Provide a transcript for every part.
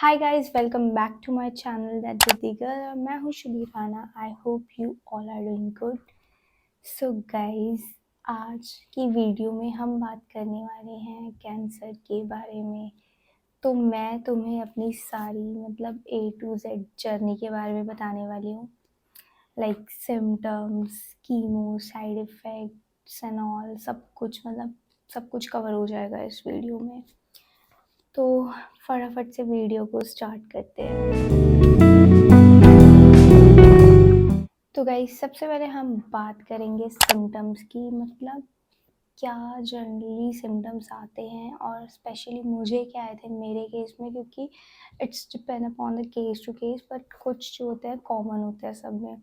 Hi guys, welcome back to my channel that digger. मैं हूँ Shubhi Rana. I hope you all are doing good. So guys, आज की video में हम बात करने वाले हैं कैंसर के बारे में। तो मैं तुम्हें अपनी सारी ए टू जेड जर्नी के बारे में बताने वाली हूँ, like symptoms, chemo, side effects and all. सब कुछ कवर हो जाएगा इस वीडियो में। तो फटाफट से वीडियो को स्टार्ट करते हैं। तो गाइस, सबसे पहले हम बात करेंगे सिम्टम्स की। क्या जनरली सिम्टम्स आते हैं और स्पेशली मुझे क्या आए थे मेरे केस में, क्योंकि it's depend upon the case to case. But कुछ जो होते हैं कॉमन होते हैं सब में।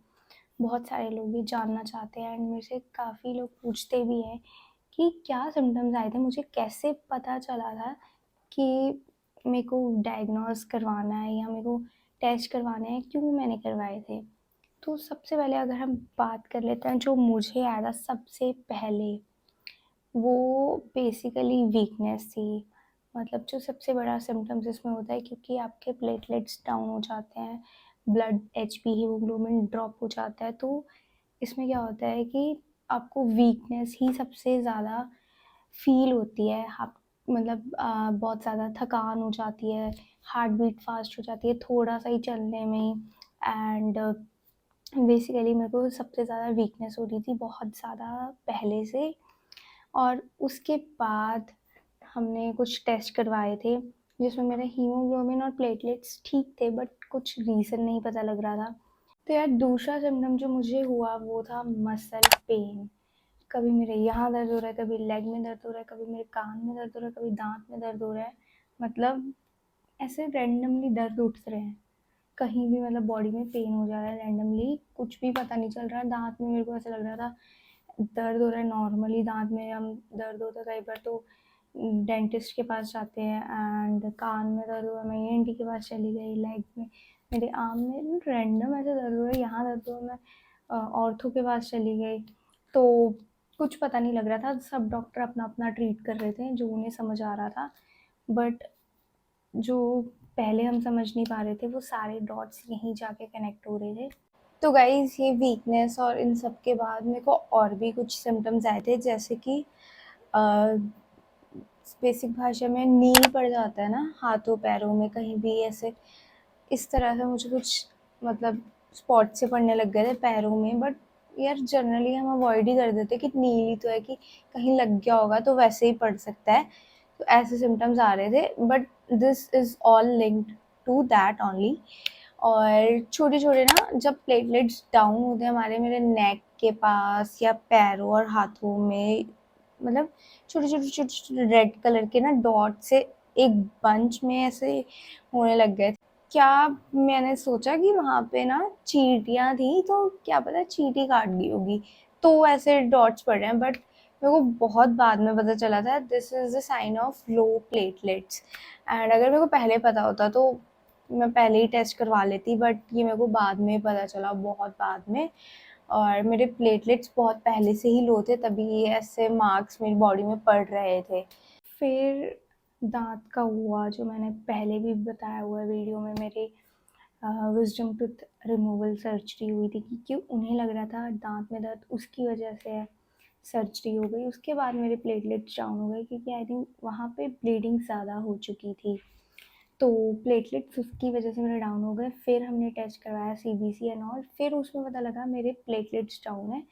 बहुत सारे लोग ये जानना चाहते हैं एंड मेरे से काफ़ी लोग पूछते भी हैं कि क्या सिम्टम्स आए थे, मुझे कैसे पता चला था कि मेरे को डायग्नोस करवाना है या मेरे को टेस्ट करवाने हैं, क्यों मैंने करवाए थे। तो सबसे पहले अगर हम बात कर लेते हैं, जो मुझे आया था सबसे पहले, वो बेसिकली वीकनेस थी। जो सबसे बड़ा सिम्टम्स इसमें होता है, क्योंकि आपके प्लेटलेट्स डाउन हो जाते हैं, ब्लड एचपी हीमोग्लोबिन ड्रॉप हो जाता है। तो इसमें क्या होता है कि आपको वीकनेस ही सबसे ज़्यादा फील होती है। आप बहुत ज़्यादा थकान हो जाती है, हार्ट बीट फास्ट हो जाती है थोड़ा सा ही चलने में ही। एंड बेसिकली मेरे को सबसे ज़्यादा वीकनेस हो रही थी, बहुत ज़्यादा पहले से। और उसके बाद हमने कुछ टेस्ट करवाए थे जिसमें मेरा हीमोग्लोबिन और प्लेटलेट्स ठीक थे, बट कुछ रीज़न नहीं पता लग रहा था। तो यार, दूसरा सिम्टम जो मुझे हुआ वो था मसल पेन। कभी मेरे यहाँ दर्द हो रहा है, कभी लेग में दर्द हो रहा है, कभी मेरे कान में दर्द हो रहा है, कभी दांत में दर्द हो रहा है। मतलब ऐसे रैंडमली दर्द उठ रहे हैं, कहीं भी बॉडी में पेन हो जा रहा है रैंडमली, कुछ भी पता नहीं चल रहा है। दांत में मेरे को ऐसा लग रहा था दर्द हो रहा है नॉर्मली। दांत में हम दर्द होता है कई बार तो डेंटिस्ट के पास जाते हैं। एंड कान में दर्द हुआ, मैं ईएनटी के पास चली गई। लेग में, मेरे आर्म में रैंडम ऐसे दर्द हो रहा है, यहाँ दर्द हुआ, मैं ऑर्थो के पास चली गई। तो कुछ पता नहीं लग रहा था, सब डॉक्टर अपना अपना ट्रीट कर रहे थे जो उन्हें समझ आ रहा था। बट जो पहले हम समझ नहीं पा रहे थे, वो सारे डॉट्स यहीं जाके कनेक्ट हो रहे थे। तो गाइज़, ये वीकनेस और इन सब के बाद मेरे को और भी कुछ सिम्टम्स आए थे, जैसे कि बेसिक भाषा में नील पड़ जाता है ना हाथों पैरों में, कहीं भी ऐसे इस तरह से मुझे कुछ स्पॉट से पड़ने लग गए थे पैरों में। बट यार, जनरली हम अवॉइड ही कर देते कि नील ही तो है, कि कहीं लग गया होगा तो वैसे ही पड़ सकता है। तो ऐसे सिम्टम्स आ रहे थे, but this is all linked to that only. और छोटे छोटे ना, जब प्लेटलेट्स डाउन होते हैं हमारे, मेरे नेक के पास या पैरों और हाथों में, छोटे छोटे छोटे छोटे रेड कलर के ना डॉट से एक बंच में ऐसे होने लग गए। क्या मैंने सोचा कि वहाँ पे ना चींटियाँ थी, तो क्या पता चींटी काट दी होगी, तो ऐसे डॉट्स पड़ रहे हैं। बट मेरे को बहुत बाद में पता चला था this is the sign of low platelets. And अगर मेरे को पहले पता होता तो मैं पहले ही टेस्ट करवा लेती, बट ये मेरे को बाद में पता चला, बहुत बाद में। और मेरे प्लेटलेट्स बहुत पहले से ही लो थे, तभी ये ऐसे मार्क्स मेरी बॉडी में पड़ रहे थे। फिर दांत का हुआ, जो मैंने पहले भी बताया हुआ है वीडियो में। मेरे विजडम टूथ रिमूवल सर्जरी हुई थी, क्योंकि उन्हें लग रहा था दांत में दर्द, उसकी वजह से सर्जरी हो गई। उसके बाद मेरे प्लेटलेट्स डाउन हो गए, क्योंकि आई थिंक वहाँ पे ब्लीडिंग ज़्यादा हो चुकी थी, तो प्लेटलेट्स उसकी वजह से मेरे डाउन हो गए। फिर हमने टेस्ट करवाया सीबीसी एंड ऑल, फिर उसमें पता लगा मेरे प्लेटलेट्स डाउन है,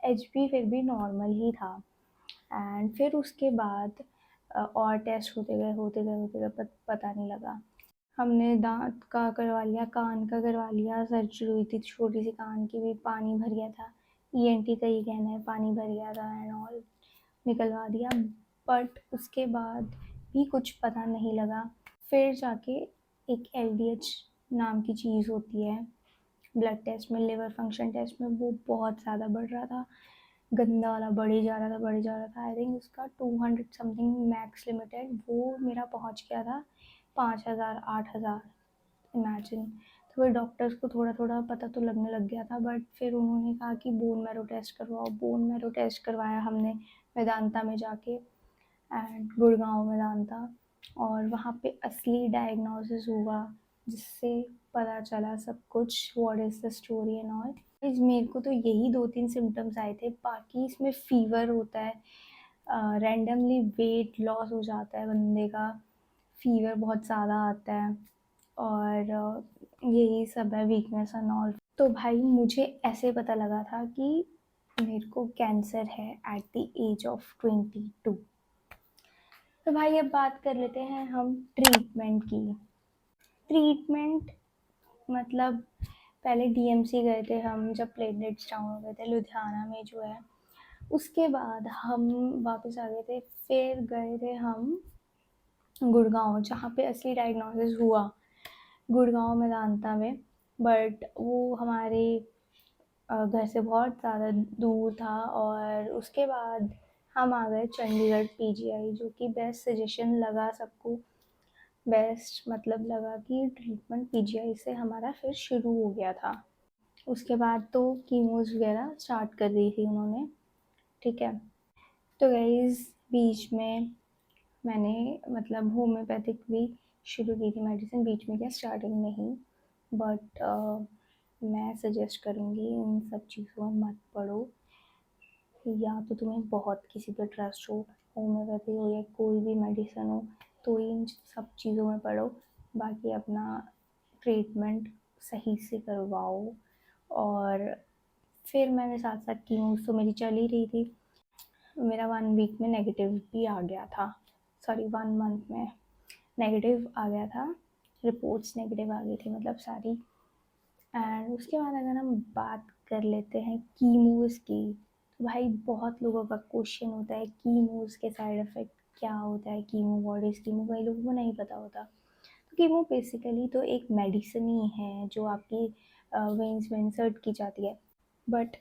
एचबी फिर भी नॉर्मल ही था। एंड फिर उसके बाद और टेस्ट होते गए पता नहीं लगा। हमने दांत का करवा लिया, कान का करवा लिया, सर्जरी हुई थी छोटी सी कान की भी, पानी भर गया था। ईएनटी का ही कहना है, पानी भर गया था एंड ऑल, निकलवा दिया। बट उसके बाद भी कुछ पता नहीं लगा। फिर जाके एक एलडीएच नाम की चीज़ होती है ब्लड टेस्ट में, लिवर फंक्शन टेस्ट में, वो बहुत ज़्यादा बढ़ रहा था, गंदा वाला बढ़ी जा रहा था। आई थिंक उसका 200 समथिंग मैक्स लिमिटेड, वो मेरा पहुंच गया था 5,000 8,000, इमेजिन। तो फिर डॉक्टर्स को थोड़ा थोड़ा पता तो लगने लग गया था, बट फिर उन्होंने कहा कि बोन मैरो टेस्ट करवाओ। बोन मैरो टेस्ट करवाया हमने वेदांता में जाके, एंड गुड़गांव वेदांता। और वहाँ पे असली डायग्नोसिस हुआ, जिससे पता चला सब कुछ, what is the story and all. मेरे को तो यही 2-3 सिम्पटम्स आए थे, बाकी इसमें फ़ीवर होता है, रैंडमली वेट लॉस हो जाता है बंदे का, फ़ीवर बहुत ज़्यादा आता है, और यही सब है, वीकनेस एंड ऑल। तो भाई मुझे ऐसे पता लगा था कि मेरे को कैंसर है एट द एज ऑफ 22। तो भाई अब बात कर लेते हैं हम ट्रीटमेंट की। ट्रीटमेंट मतलब पहले डीएमसी गए थे हम, जब प्लेटलेट्स डाउन हो गए थे लुधियाना में जो है। उसके बाद हम वापस आ गए थे, फिर गए थे हम गुड़गांव, जहाँ पे असली डायग्नोसिस हुआ, गुड़गांव मेदांता में। बट वो हमारे घर से बहुत ज़्यादा दूर था, और उसके बाद हम आ गए चंडीगढ़ पीजीआई, जो कि बेस्ट सजेशन लगा सबको, बेस्ट मतलब लगा कि ट्रीटमेंट पीजीआई से हमारा फिर शुरू हो गया था। उसके बाद तो कीमोज वगैरह स्टार्ट कर दी थी उन्होंने, ठीक है। तो गाइस बीच में मैंने मतलब होम्योपैथिक भी शुरू की थी मेडिसिन, बीच में क्या स्टार्टिंग में ही। बट मैं सजेस्ट करूँगी इन सब चीज़ों में मत पड़ो, या तो तुम्हें बहुत किसी पे ट्रस्ट हो, होम्योपैथी हो या कोई भी मेडिसिन हो, तो इन सब चीज़ों में पढ़ो। बाकी अपना ट्रीटमेंट सही से करवाओ। और फिर मैंने साथ साथ कीमोस तो मेरी चल ही रही थी, मेरा 1 वीक में नेगेटिव भी आ गया था, सॉरी 1 मंथ में नेगेटिव आ गया था, रिपोर्ट्स नेगेटिव आ गई थी मतलब सारी। एंड उसके बाद अगर हम बात कर लेते हैं कीमोस की, तो भाई बहुत लोगों का क्वेश्चन होता है कीमोस के साइड इफ़ेक्ट क्या होता है, कीमो व्हाट इज़ कीमो, कई लोगों को नहीं पता होता। तो कीमो बेसिकली तो एक मेडिसिन ही है जो आपकी वेन्स में इंसर्ट की जाती है, बट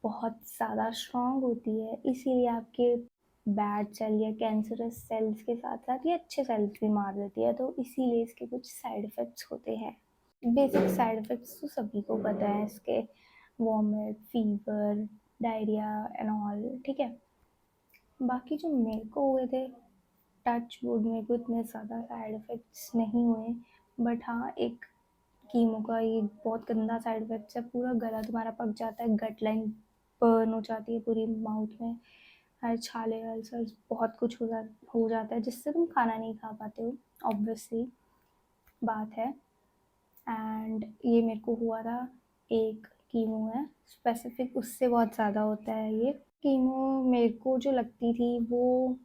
बहुत ज़्यादा स्ट्रॉन्ग होती है, इसीलिए आपके बैड सेल या कैंसरस सेल्स के साथ साथ ये अच्छे सेल्स भी मार देती है, तो इसीलिए इसके कुछ साइड इफ़ेक्ट्स होते हैं। बेसिक साइड इफ़ेक्ट्स तो सभी को पता है इसके, vomit, fever, diarrhoea and all, ठीक है। बाकी जो मेरे को हुए थे, टच वुड मेरे को इतने ज़्यादा साइड इफ़ेक्ट्स नहीं हुए, बट हाँ एक कीमो का ये बहुत गंदा साइड इफ़ेक्ट्स है, पूरा गला तुम्हारा पक जाता है, गट लाइन बर्न हो जाती है पूरी माउथ में, हर छाले अल्सर्स बहुत कुछ हो जाता है, जिससे तुम खाना नहीं खा पाते हो, ऑब्वियसली बात है। एंड ये मेरे को हुआ था, एक कीमो है स्पेसिफिक, उससे बहुत ज़्यादा होता है ये कीमो। मेरे को जो लगती थी वो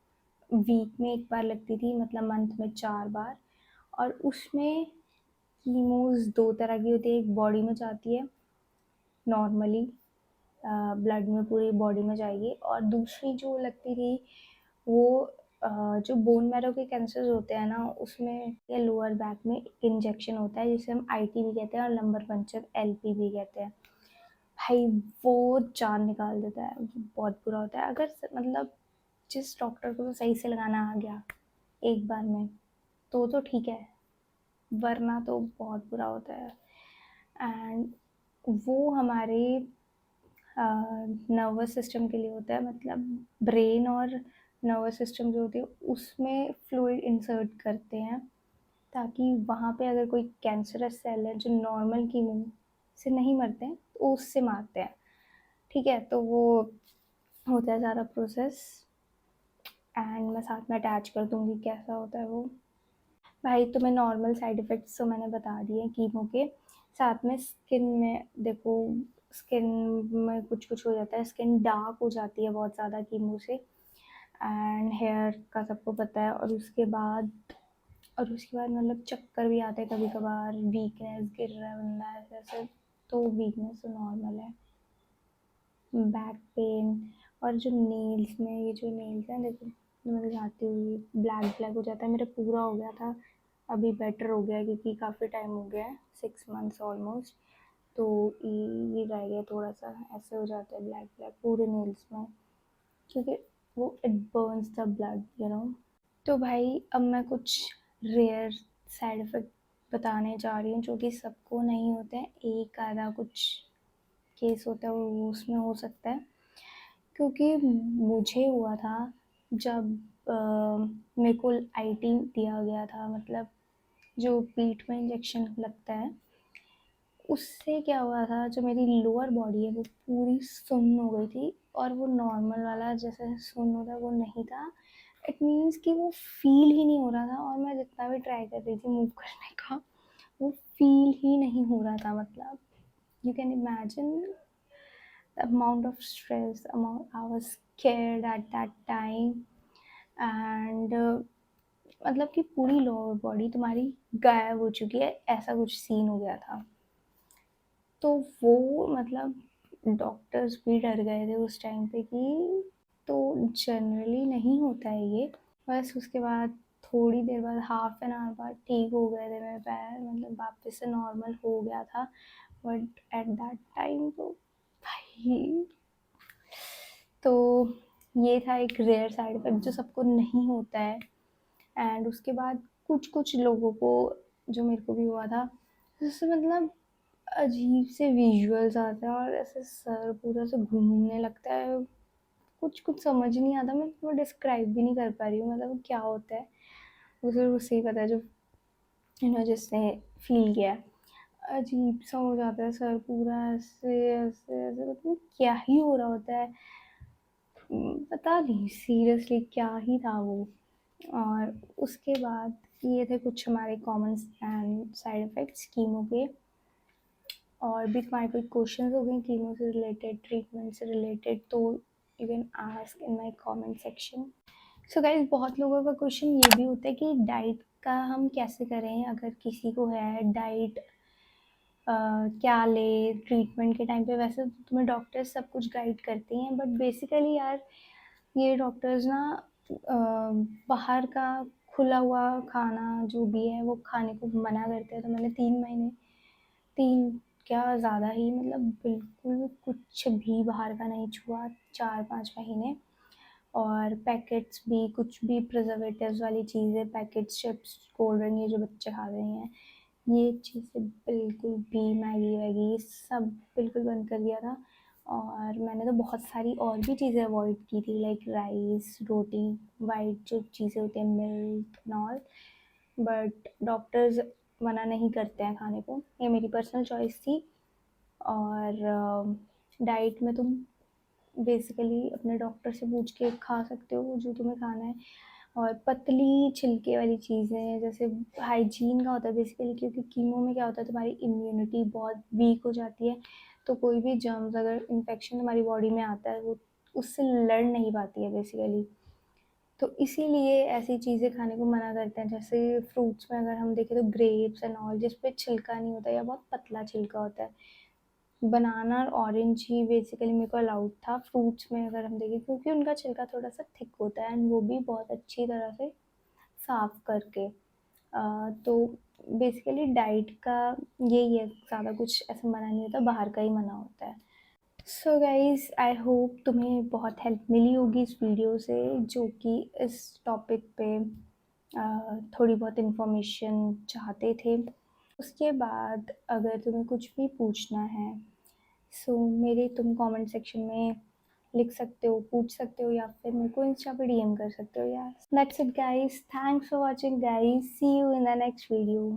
वीक में एक बार लगती थी, मतलब मंथ में 4 बार। और उसमें कीमोज 2 तरह की होती है, एक बॉडी में जाती है नॉर्मली, ब्लड में पूरी बॉडी में जाएगी, और दूसरी जो लगती थी वो जो बोन मैरो के कैंसर होते हैं ना, उसमें या लोअर बैक में इंजेक्शन होता है, जिसे हम आईटी भी कहते हैं और लंबर पंचर एलपी भी कहते हैं। भाई वो जान निकाल देता है, वो बहुत बुरा होता है। अगर मतलब जिस डॉक्टर को तो सही से लगाना आ गया एक बार में तो ठीक है, वरना तो बहुत बुरा होता है। एंड वो हमारे नर्वस सिस्टम के लिए होता है, मतलब ब्रेन और नर्वस सिस्टम जो होती है उसमें फ्लूइड इंसर्ट करते हैं, ताकि वहाँ पे अगर कोई कैंसरस सेल है जो नॉर्मल कीमो से नहीं मरते हैं तो उससे मारते हैं, ठीक है। तो वो होता है सारा प्रोसेस, एंड मैं साथ में अटैच कर दूँगी कैसा होता है वो। भाई तुम्हें नॉर्मल साइड इफ़ेक्ट्स तो मैंने बता दिए कीमो के, साथ में स्किन में देखो, स्किन में कुछ कुछ हो जाता है, स्किन डार्क हो जाती है बहुत ज़्यादा कीमो से, एंड हेयर का सबको पता है। और उसके बाद मतलब चक्कर भी आते हैं कभी कभार, वीकनेस, गिर रहा है बंदा ऐसे ऐसे, तो वीकनेस तो नॉर्मल है। बैक पेन, और जो नेल्स में, ये जो नेल्स हैं देखो, जो मैं दिखाती हुई ब्लैक ब्लैक हो जाता है, मेरा पूरा हो गया था, अभी बेटर हो गया है क्योंकि काफ़ी टाइम हो गया है, 6 मंथ्स ऑलमोस्ट। तो ये रह गया थोड़ा सा, ऐसे हो जाता है ब्लैक ब्लैक पूरे नेल्स में, क्योंकि वो it Burns the blood you know. तो भाई अब मैं कुछ रेयर साइड इफ़ेक्ट बताने जा रही हूँ जो कि सबको नहीं होते हैं, एक आधा कुछ केस होता है वो उसमें हो सकता है। क्योंकि मुझे हुआ था जब मेरे को आईटी दिया गया था, मतलब जो पीठ में इंजेक्शन लगता है, उससे क्या हुआ था, जो मेरी लोअर बॉडी है वो पूरी सुन्न हो गई थी, और वो नॉर्मल वाला जैसे सुन्न होता है वो नहीं था। इट मीन्स कि वो फील ही नहीं हो रहा था, और मैं जितना भी ट्राई कर रही थी मूव करने का, वो फील ही नहीं हो रहा था। मतलब you can imagine the amount of stress, amount I was scared at that time. and मतलब कि पूरी लोअर बॉडी तुम्हारी गायब हो चुकी है, ऐसा कुछ सीन हो गया था। तो वो मतलब डॉक्टर्स भी डर गए थे उस टाइम पे कि तो जनरली नहीं होता है ये। बस उसके बाद थोड़ी देर बाद, हाफ एन आवर बाद ठीक हो गए थे मेरे पैर, मतलब वापस से नॉर्मल हो गया था। बट एट दैट टाइम तो भाई, तो ये था एक रेयर साइड इफेक्ट जो सबको नहीं होता है। एंड उसके बाद कुछ कुछ लोगों को, जो मेरे को भी हुआ था, जैसे मतलब अजीब से विजुअल्स आते हैं और ऐसे सर पूरा से घूमने लगता है, कुछ कुछ समझ नहीं आता। मैं वो डिस्क्राइब भी नहीं कर पा रही हूँ मतलब क्या होता है, वो सिर्फ उसे ही पता है जो जिसने फील किया है। अजीब सा हो जाता है सर पूरा ऐसे ऐसे ऐसे, मतलब क्या ही हो रहा होता है, पता नहीं सीरियसली क्या ही था वो। और उसके बाद ये थे कुछ हमारे common and side effects chemo के। और भी तुम्हारे कोई क्वेश्चन हो गए कीमो से रिलेटेड, ट्रीटमेंट से रिलेटेड, तो you can ask in my comment section. So guys, बहुत लोगों का क्वेश्चन ये भी होता है कि डाइट का हम कैसे करें, अगर किसी को है डाइट क्या ले ट्रीटमेंट के टाइम पे। वैसे तो तुम्हें डॉक्टर्स सब कुछ गाइड करते हैं, बट बेसिकली यार ये डॉक्टर्स ना बाहर का खुला हुआ खाना जो भी है वो खाने को मना करते हैं। तो मैंने 3 महीने, तीन क्या ज़्यादा ही, मतलब बिल्कुल भी कुछ भी बाहर का नहीं छुआ, 4-5 महीने। और पैकेट्स भी, कुछ भी प्रिजर्वेटिव्स वाली चीज़ें, पैकेट्स, चिप्स, कोल्ड ड्रिंक, ये जो बच्चे खा रहे हैं, ये चीज़ें बिल्कुल भी, मैगी वैगी सब बिल्कुल बंद कर दिया था। और मैंने तो बहुत सारी और भी चीज़ें अवॉइड की थी, लाइक राइस, रोटी, वाइट जो चीज़ें होती हैं, milk and all. But doctors मना नहीं करते हैं खाने को, ये मेरी पर्सनल चॉइस थी। और डाइट में तुम बेसिकली अपने डॉक्टर से पूछ के खा सकते हो जो तुम्हें खाना है। और पतली छिलके वाली चीज़ें, जैसे हाइजीन का होता है बेसिकली, क्योंकि कीमो में क्या होता है, तुम्हारी इम्यूनिटी बहुत वीक हो जाती है। तो कोई भी जर्म्स, अगर इन्फेक्शन तुम्हारी बॉडी में आता है, वो उससे लड़ नहीं पाती है बेसिकली। तो इसीलिए ऐसी चीज़ें खाने को मना करते हैं। जैसे फ्रूट्स में अगर हम देखें तो ग्रेप्स एंड ऑल, जिस पे छिलका नहीं होता या बहुत पतला छिलका होता है। बनाना और ऑरेंज ही बेसिकली मेरे को अलाउड था फ्रूट्स में, अगर हम देखें, क्योंकि उनका छिलका थोड़ा सा थिक होता है एंड वो भी बहुत अच्छी तरह से साफ करके। तो बेसिकली डाइट का यही है, ज़्यादा कुछ ऐसा मना नहीं होता, बाहर का ही मना होता है। सो गाइज, आई होप तुम्हें बहुत हेल्प मिली होगी इस वीडियो से, जो कि इस टॉपिक पे थोड़ी बहुत इन्फॉर्मेशन चाहते थे। उसके बाद अगर तुम्हें कुछ भी पूछना है, सो मेरे तुम कमेंट सेक्शन में लिख सकते हो, पूछ सकते हो, या फिर मेरे को इंस्टा पे डीएम कर सकते हो यार। That's it guys, thanks for watching guys, see you in the next video.